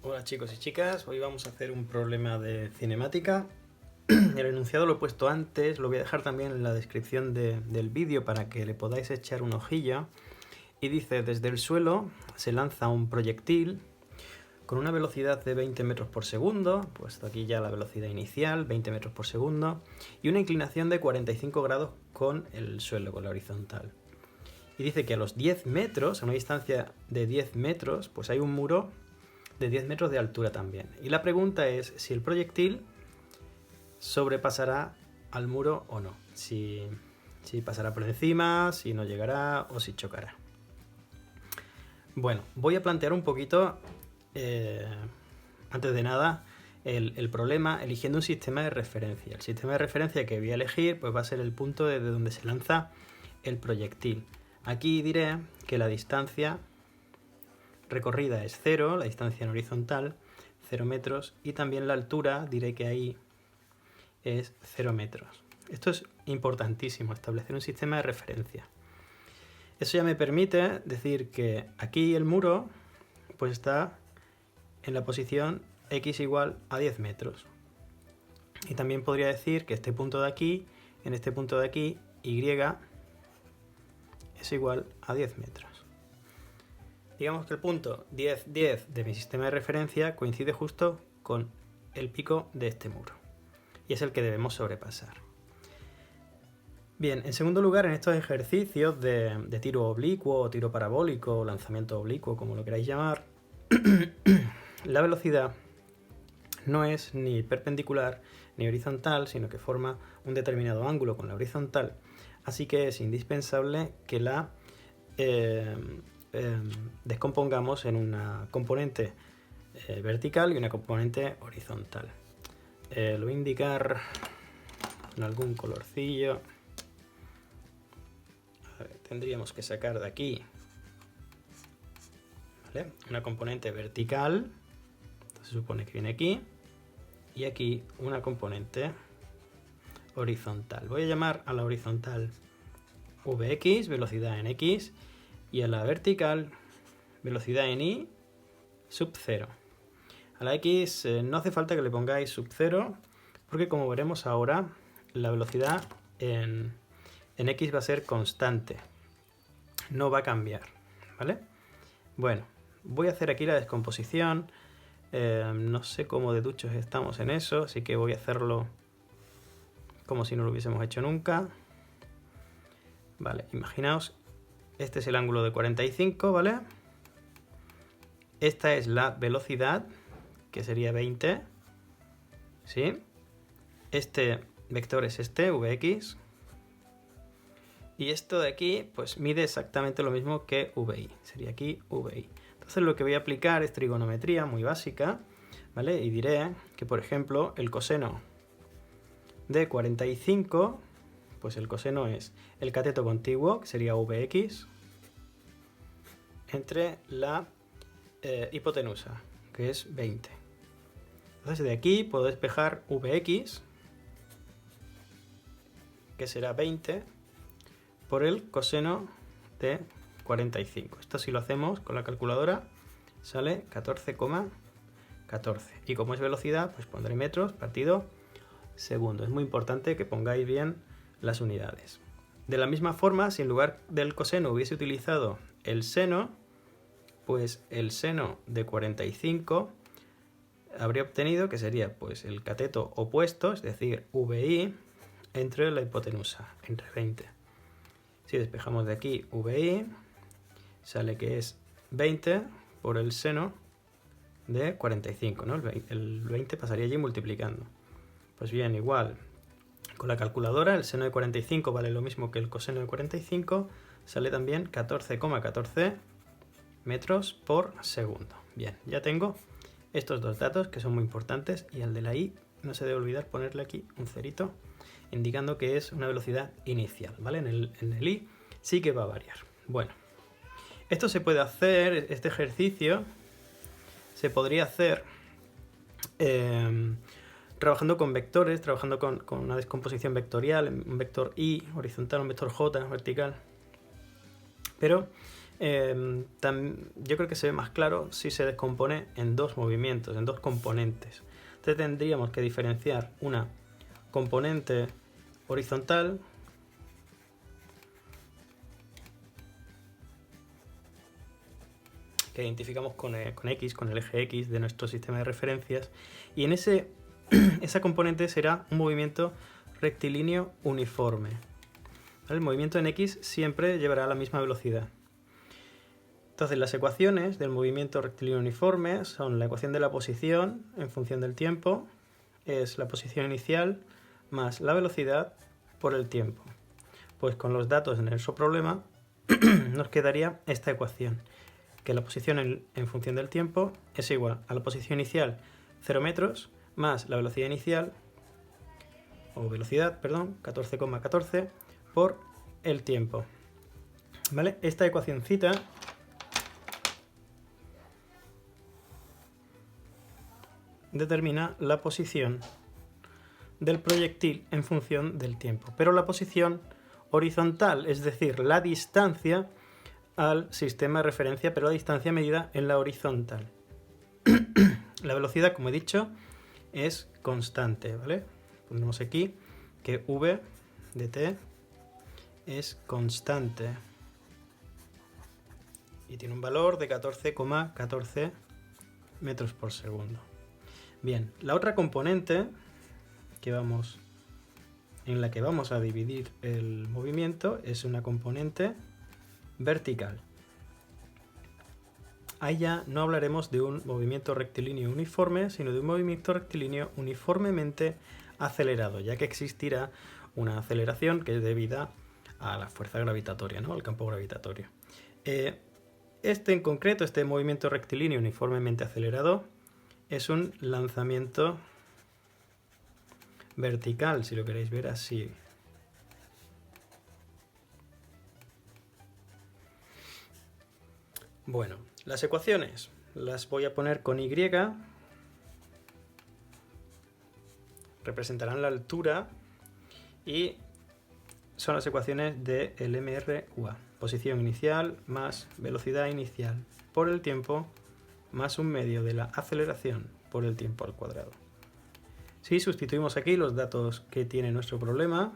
Hola chicos y chicas, hoy vamos a hacer un problema de cinemática. El enunciado lo he puesto antes, lo voy a dejar también en la descripción del vídeo para que le podáis echar un ojillo. Y dice, desde el suelo se lanza un proyectil con una velocidad de 20 metros por segundo, puesto aquí ya la velocidad inicial, 20 metros por segundo, y una inclinación de 45 grados con el suelo, con la horizontal. Y dice que a los 10 metros, a una distancia de 10 metros, pues hay un muro de 10 metros de altura también. Y la pregunta es si el proyectil sobrepasará al muro o no. Si pasará por encima, si no llegará o si chocará. Bueno, voy a plantear un poquito, antes de nada, el problema eligiendo un sistema de referencia. El sistema de referencia que voy a elegir pues va a ser el punto desde donde se lanza el proyectil. Aquí diré que la distancia recorrida es 0, la distancia en horizontal, 0 metros, y también la altura, diré que ahí es 0 metros. Esto es importantísimo, establecer un sistema de referencia. Eso ya me permite decir que aquí el muro pues está en la posición x igual a 10 metros. Y también podría decir que este punto de aquí, en este punto de aquí, y es igual a 10 metros. Digamos que el punto 10, 10 de mi sistema de referencia coincide justo con el pico de este muro. Y es el que debemos sobrepasar. Bien, en segundo lugar, en estos ejercicios de tiro oblicuo o tiro parabólico o lanzamiento oblicuo, como lo queráis llamar, la velocidad no es ni perpendicular ni horizontal, sino que forma un determinado ángulo con la horizontal. Así que es indispensable que la descompongamos en una componente vertical y una componente horizontal. Lo voy a indicar con algún colorcillo. A ver, tendríamos que sacar de aquí, ¿vale?, una componente vertical, se supone que viene aquí, y aquí una componente horizontal. Voy a llamar a la horizontal Vx, velocidad en x, y a la vertical velocidad en y sub 0. A la x no hace falta que le pongáis sub 0, porque como veremos ahora, la velocidad en x va a ser constante, no va a cambiar, ¿vale? Bueno, voy a hacer aquí la descomposición. No sé cómo de duchos estamos en eso, así que voy a hacerlo como si no lo hubiésemos hecho nunca. Vale, imaginaos, este es el ángulo de 45, ¿vale? Esta es la velocidad, que sería 20, ¿sí? Este vector es este, Vx. Y esto de aquí, pues mide exactamente lo mismo que Vi, sería aquí Vi. Entonces lo que voy a aplicar es trigonometría muy básica, ¿vale? Y diré que, por ejemplo, el coseno de 45, pues el coseno es el cateto contiguo, que sería Vx, entre la hipotenusa, que es 20. Entonces de aquí puedo despejar Vx, que será 20, por el coseno de 45. Esto si lo hacemos con la calculadora sale 14,14. Y como es velocidad, pues pondré metros partido segundo. Es muy importante que pongáis bien las unidades. De la misma forma, si en lugar del coseno hubiese utilizado el seno, pues el seno de 45 habría obtenido que sería pues el cateto opuesto, es decir, Vi, entre la hipotenusa, entre 20. Si despejamos de aquí Vi, sale que es 20 por el seno de 45, ¿no? El 20 pasaría allí multiplicando. Pues bien, igual, con la calculadora el seno de 45 vale lo mismo que el coseno de 45, sale también 14,14 metros por segundo. Bien, ya tengo estos dos datos que son muy importantes, y al de la i no se debe olvidar ponerle aquí un cerito indicando que es una velocidad inicial, ¿vale? En el i sí que va a variar. Bueno, esto se puede hacer, este ejercicio se podría hacer trabajando con vectores, trabajando con una descomposición vectorial, un vector i horizontal, un vector j vertical. Pero Yo creo que se ve más claro si se descompone en dos movimientos, en dos componentes. Entonces tendríamos que diferenciar una componente horizontal que identificamos con X, con el eje X de nuestro sistema de referencias, y en esa componente será un movimiento rectilíneo uniforme. ¿Vale? El movimiento en X siempre llevará la misma velocidad. Entonces las ecuaciones del movimiento rectilíneo uniforme son la ecuación de la posición en función del tiempo, es la posición inicial más la velocidad por el tiempo. Pues con los datos en nuestro problema nos quedaría esta ecuación, que la posición en función del tiempo es igual a la posición inicial 0 metros más la velocidad inicial, o velocidad, perdón, 14,14 por el tiempo. ¿Vale? Esta ecuacioncita determina la posición del proyectil en función del tiempo, pero la posición horizontal, es decir, la distancia al sistema de referencia, pero la distancia medida en la horizontal. La velocidad, como he dicho, es constante, ¿vale? Ponemos aquí que v de t es constante y tiene un valor de 14,14 metros por segundo. Bien, la otra componente en la que vamos a dividir el movimiento es una componente vertical. Ahí ya no hablaremos de un movimiento rectilíneo uniforme, sino de un movimiento rectilíneo uniformemente acelerado, ya que existirá una aceleración que es debida a la fuerza gravitatoria, ¿no? Al campo gravitatorio. En concreto, este movimiento rectilíneo uniformemente acelerado es un lanzamiento vertical, si lo queréis ver así. Bueno, las ecuaciones las voy a poner con Y, representarán la altura y son las ecuaciones del MRUA. Posición inicial más velocidad inicial por el tiempo más un medio de la aceleración por el tiempo al cuadrado. Si sustituimos aquí los datos que tiene nuestro problema,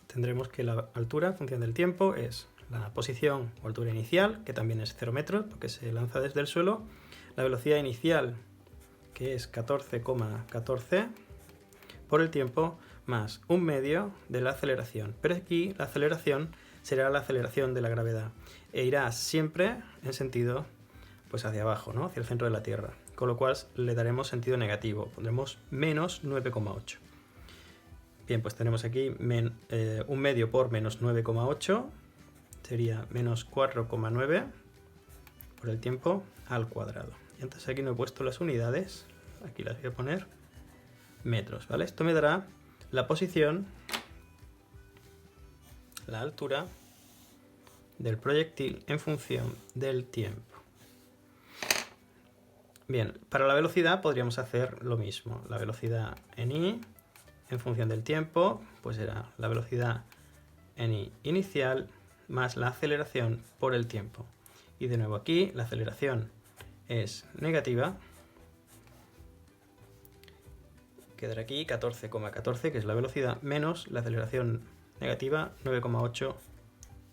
tendremos que la altura en función del tiempo es la posición o altura inicial, que también es 0 metros porque se lanza desde el suelo, la velocidad inicial, que es 14,14 por el tiempo, más un medio de la aceleración. Pero aquí la aceleración será la aceleración de la gravedad e irá siempre en sentido pues hacia abajo, ¿no? Hacia el centro de la Tierra, con lo cual le daremos sentido negativo, pondremos menos 9,8. Bien, pues tenemos aquí un medio por menos 9,8, sería menos 4,9 por el tiempo al cuadrado. Y entonces aquí no he puesto las unidades, aquí las voy a poner metros, ¿vale? Esto me dará la posición, la altura del proyectil en función del tiempo. Bien, para la velocidad podríamos hacer lo mismo. La velocidad en i en función del tiempo, pues será la velocidad en i inicial más la aceleración por el tiempo. Y de nuevo aquí la aceleración es negativa. Quedará aquí 14,14, que es la velocidad, menos la aceleración negativa 9,8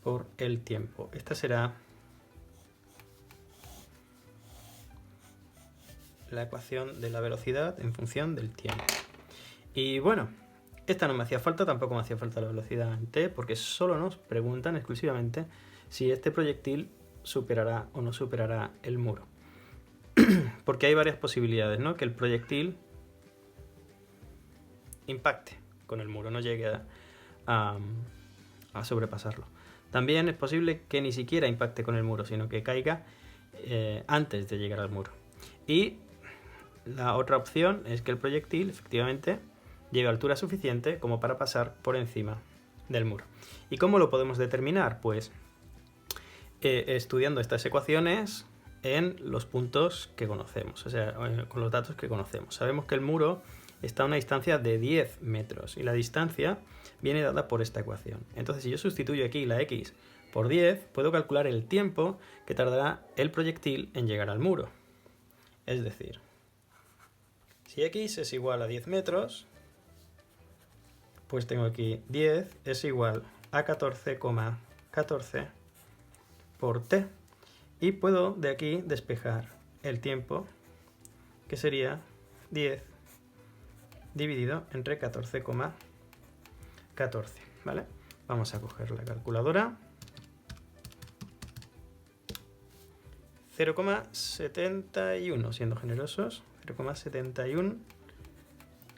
por el tiempo. Esta será la ecuación de la velocidad en función del tiempo. Y bueno, esta no me hacía falta, tampoco me hacía falta la velocidad en t, porque solo nos preguntan exclusivamente si este proyectil superará o no superará el muro. Porque hay varias posibilidades, ¿no? Que el proyectil impacte con el muro, no llegue a sobrepasarlo. También es posible que ni siquiera impacte con el muro, sino que caiga antes de llegar al muro. Y la otra opción es que el proyectil efectivamente llegue a altura suficiente como para pasar por encima del muro. ¿Y cómo lo podemos determinar? Pues estudiando estas ecuaciones en los puntos que conocemos, o sea, con los datos que conocemos. Sabemos que el muro está a una distancia de 10 metros y la distancia viene dada por esta ecuación. Entonces, si yo sustituyo aquí la x por 10, puedo calcular el tiempo que tardará el proyectil en llegar al muro. Es decir, si x es igual a 10 metros, pues tengo aquí 10 es igual a 14,14 por t. Y puedo de aquí despejar el tiempo, que sería 10 dividido entre 14,14, ¿vale? Vamos a coger la calculadora. 0,71, siendo generosos, 0,71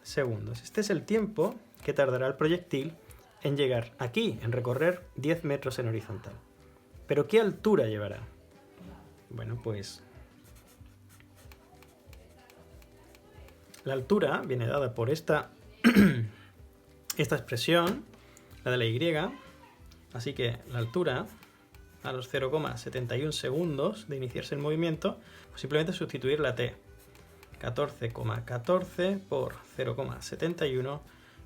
segundos. Este es el tiempo que tardará el proyectil en llegar aquí, en recorrer 10 metros en horizontal. ¿Pero qué altura llevará? Bueno, pues la altura viene dada por esta expresión, la de la y, así que la altura a los 0,71 segundos de iniciarse el movimiento, pues simplemente sustituir la t. 14,14 por 0,71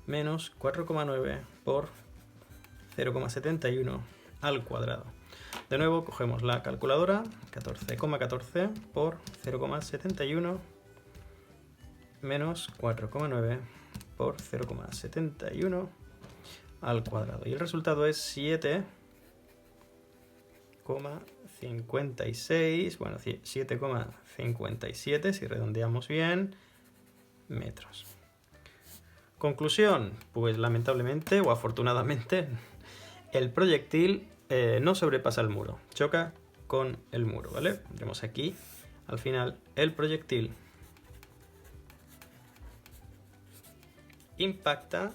menos 4,9 por 0,71 al cuadrado. De nuevo cogemos la calculadora, 14,14 por 0,71 menos 4,9 por 0,71 al cuadrado. Y el resultado es 7,56, bueno, 7,57 si redondeamos bien, metros. Conclusión, pues lamentablemente o afortunadamente el proyectil no sobrepasa el muro, choca con el muro, ¿vale? Tendremos aquí al final el proyectil impacta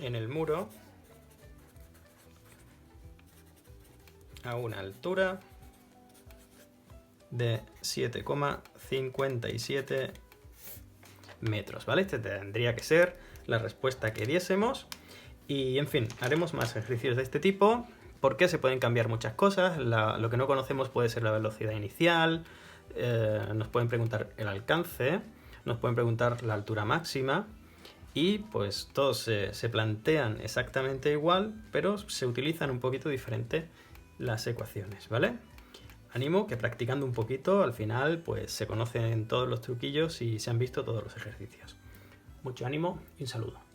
en el muro a una altura de 7,57 metros, ¿vale? Este tendría que ser la respuesta que diésemos. Y, en fin, haremos más ejercicios de este tipo, porque se pueden cambiar muchas cosas. Lo que no conocemos puede ser la velocidad inicial, nos pueden preguntar el alcance, nos pueden preguntar la altura máxima, y pues todos se plantean exactamente igual, pero se utilizan un poquito diferente las ecuaciones, ¿vale? Ánimo, que practicando un poquito, al final pues se conocen todos los truquillos y se han visto todos los ejercicios. Mucho ánimo y un saludo.